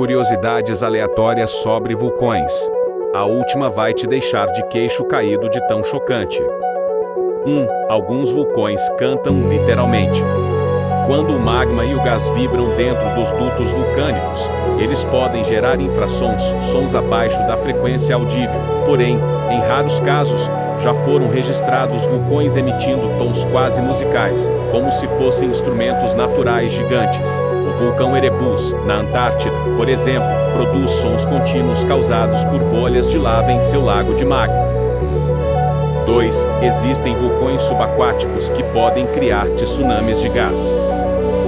Curiosidades aleatórias sobre vulcões. A última vai te deixar de queixo caído de tão chocante. 1. Alguns vulcões cantam literalmente. Quando o magma e o gás vibram dentro dos dutos vulcânicos, eles podem gerar infrassons, sons abaixo da frequência audível. Porém, em raros casos, já foram registrados vulcões emitindo tons quase musicais, como se fossem instrumentos naturais gigantes. O vulcão Erebus, na Antártida, por exemplo, produz sons contínuos causados por bolhas de lava em seu lago de magma. 2. Existem vulcões subaquáticos que podem criar tsunamis de gás.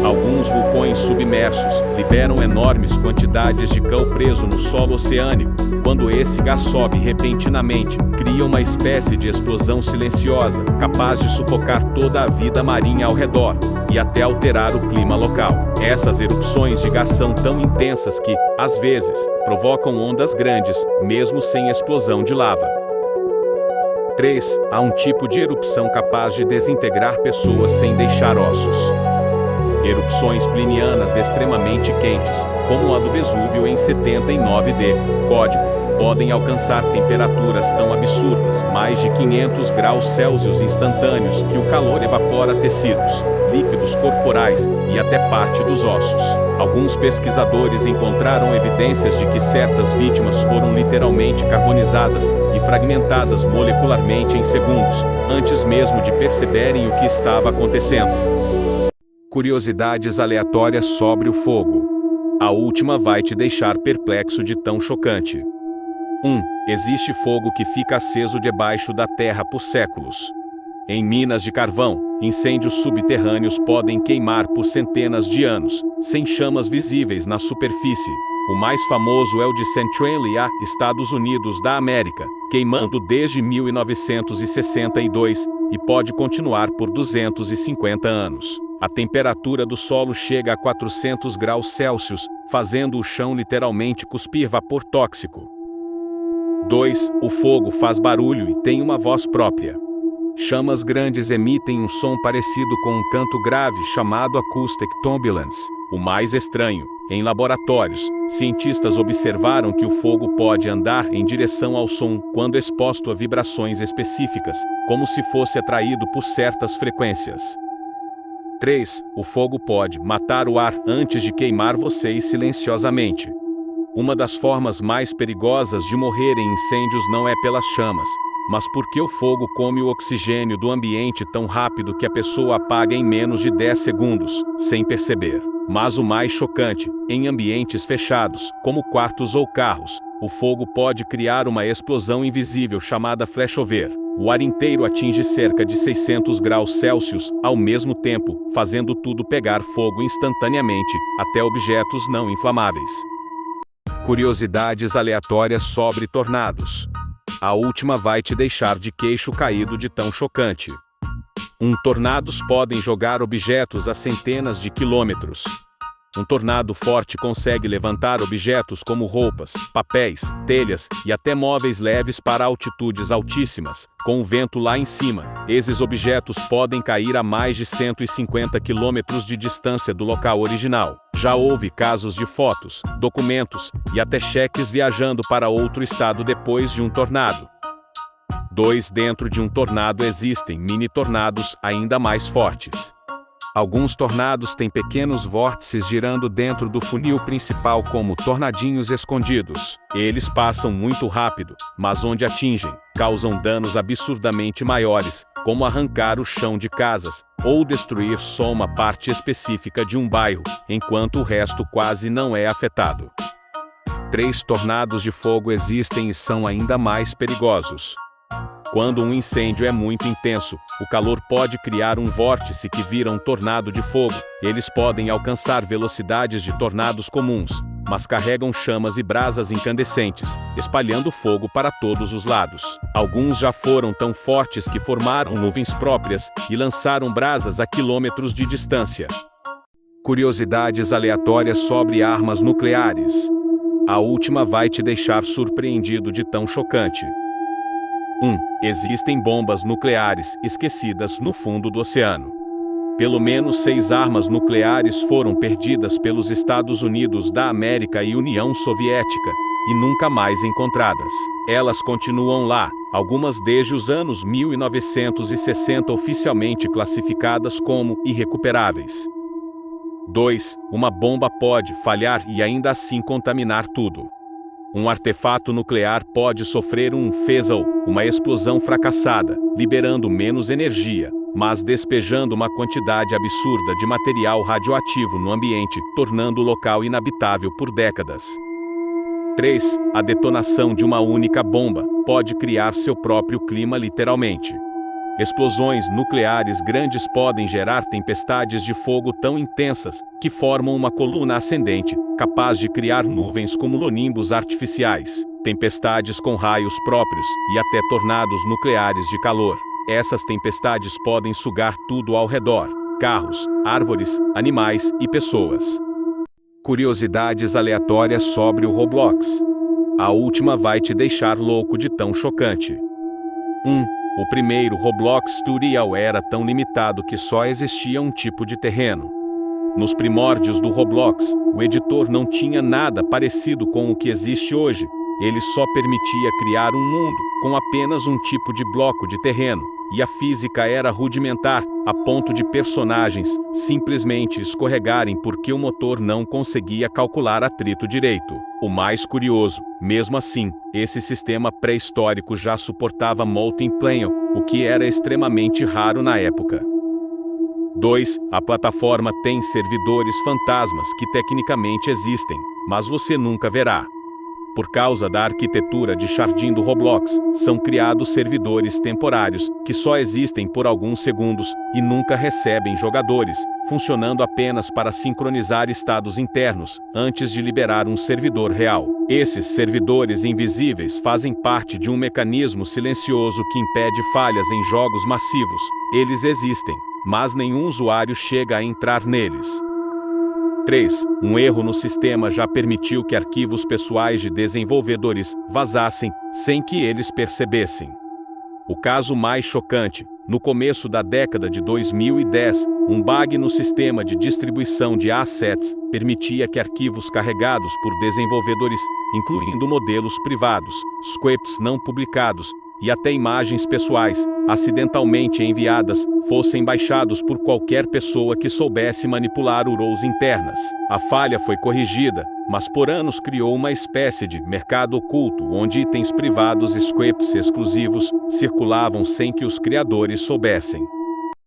Alguns vulcões submersos liberam enormes quantidades de cal preso no solo oceânico. Quando esse gás sobe repentinamente, cria uma espécie de explosão silenciosa, capaz de sufocar toda a vida marinha ao redor e até alterar o clima local. Essas erupções de gás são tão intensas que, às vezes, provocam ondas grandes, mesmo sem explosão de lava. 3. Há um tipo de erupção capaz de desintegrar pessoas sem deixar ossos. Erupções plinianas extremamente quentes, como a do Vesúvio em 79D, código, podem alcançar temperaturas tão absurdas, mais de 500 graus Celsius instantâneos, que o calor evapora tecidos, líquidos corporais e até parte dos ossos. Alguns pesquisadores encontraram evidências de que certas vítimas foram literalmente carbonizadas e fragmentadas molecularmente em segundos, antes mesmo de perceberem o que estava acontecendo. Curiosidades aleatórias sobre o fogo. A última vai te deixar perplexo de tão chocante. 1. Existe fogo que fica aceso debaixo da terra por séculos. Em minas de carvão, incêndios subterrâneos podem queimar por centenas de anos, sem chamas visíveis na superfície. O mais famoso é o de Centralia, Estados Unidos da América, queimando desde 1962 e pode continuar por 250 anos. A temperatura do solo chega a 400 graus Celsius, fazendo o chão literalmente cuspir vapor tóxico. 2. O fogo faz barulho e tem uma voz própria. Chamas grandes emitem um som parecido com um canto grave chamado acoustic turbulence. O mais estranho, em laboratórios, cientistas observaram que o fogo pode andar em direção ao som quando exposto a vibrações específicas, como se fosse atraído por certas frequências. 3. O fogo pode matar o ar antes de queimar vocês silenciosamente. Uma das formas mais perigosas de morrer em incêndios não é pelas chamas, mas porque o fogo come o oxigênio do ambiente tão rápido que a pessoa apaga em menos de 10 segundos, sem perceber. Mas o mais chocante, em ambientes fechados, como quartos ou carros, o fogo pode criar uma explosão invisível chamada flashover. O ar inteiro atinge cerca de 600 graus Celsius ao mesmo tempo, fazendo tudo pegar fogo instantaneamente, até objetos não inflamáveis. Curiosidades aleatórias sobre tornados. A última vai te deixar de queixo caído de tão chocante. Tornados podem jogar objetos a centenas de quilômetros. Um tornado forte consegue levantar objetos como roupas, papéis, telhas e até móveis leves para altitudes altíssimas, com o vento lá em cima. Esses objetos podem cair a mais de 150 quilômetros de distância do local original. Já houve casos de fotos, documentos e até cheques viajando para outro estado depois de um tornado. 2. Dentro de um tornado existem mini-tornados ainda mais fortes. Alguns tornados têm pequenos vórtices girando dentro do funil principal como tornadinhos escondidos. Eles passam muito rápido, mas onde atingem, causam danos absurdamente maiores, como arrancar o chão de casas, ou destruir só uma parte específica de um bairro, enquanto o resto quase não é afetado. 3. Tornados de fogo existem e são ainda mais perigosos. Quando um incêndio é muito intenso, o calor pode criar um vórtice que vira um tornado de fogo. Eles podem alcançar velocidades de tornados comuns, mas carregam chamas e brasas incandescentes, espalhando fogo para todos os lados. Alguns já foram tão fortes que formaram nuvens próprias e lançaram brasas a quilômetros de distância. Curiosidades aleatórias sobre armas nucleares. A última vai te deixar surpreendido de tão chocante. 1. Existem bombas nucleares esquecidas no fundo do oceano. Pelo menos 6 armas nucleares foram perdidas pelos Estados Unidos da América e União Soviética, e nunca mais encontradas. Elas continuam lá, algumas desde os anos 1960 oficialmente classificadas como irrecuperáveis. 2. Uma bomba pode falhar e ainda assim contaminar tudo. Um artefato nuclear pode sofrer um fizzle, uma explosão fracassada, liberando menos energia, mas despejando uma quantidade absurda de material radioativo no ambiente, tornando o local inabitável por décadas. 3. A detonação de uma única bomba pode criar seu próprio clima literalmente. Explosões nucleares grandes podem gerar tempestades de fogo tão intensas que formam uma coluna ascendente, capaz de criar nuvens cumulonimbus artificiais, tempestades com raios próprios e até tornados nucleares de calor. Essas tempestades podem sugar tudo ao redor: carros, árvores, animais e pessoas. Curiosidades aleatórias sobre o Roblox. A última vai te deixar louco de tão chocante. 1. O primeiro Roblox tutorial era tão limitado que só existia um tipo de terreno. Nos primórdios do Roblox, o editor não tinha nada parecido com o que existe hoje. Ele só permitia criar um mundo com apenas um tipo de bloco de terreno, e a física era rudimentar, a ponto de personagens simplesmente escorregarem porque o motor não conseguia calcular atrito direito. O mais curioso, mesmo assim, esse sistema pré-histórico já suportava multiplayer, o que era extremamente raro na época. 2. A plataforma tem servidores fantasmas que tecnicamente existem, mas você nunca verá. Por causa da arquitetura de jardim do Roblox, são criados servidores temporários, que só existem por alguns segundos, e nunca recebem jogadores, funcionando apenas para sincronizar estados internos, antes de liberar um servidor real. Esses servidores invisíveis fazem parte de um mecanismo silencioso que impede falhas em jogos massivos. Eles existem, mas nenhum usuário chega a entrar neles. 3. Um erro no sistema já permitiu que arquivos pessoais de desenvolvedores vazassem, sem que eles percebessem. O caso mais chocante, no começo da década de 2010, um bug no sistema de distribuição de assets permitia que arquivos carregados por desenvolvedores, incluindo modelos privados, scripts não publicados, e até imagens pessoais, acidentalmente enviadas, fossem baixados por qualquer pessoa que soubesse manipular URLs internas. A falha foi corrigida, mas por anos criou uma espécie de mercado oculto onde itens privados e scripts exclusivos circulavam sem que os criadores soubessem.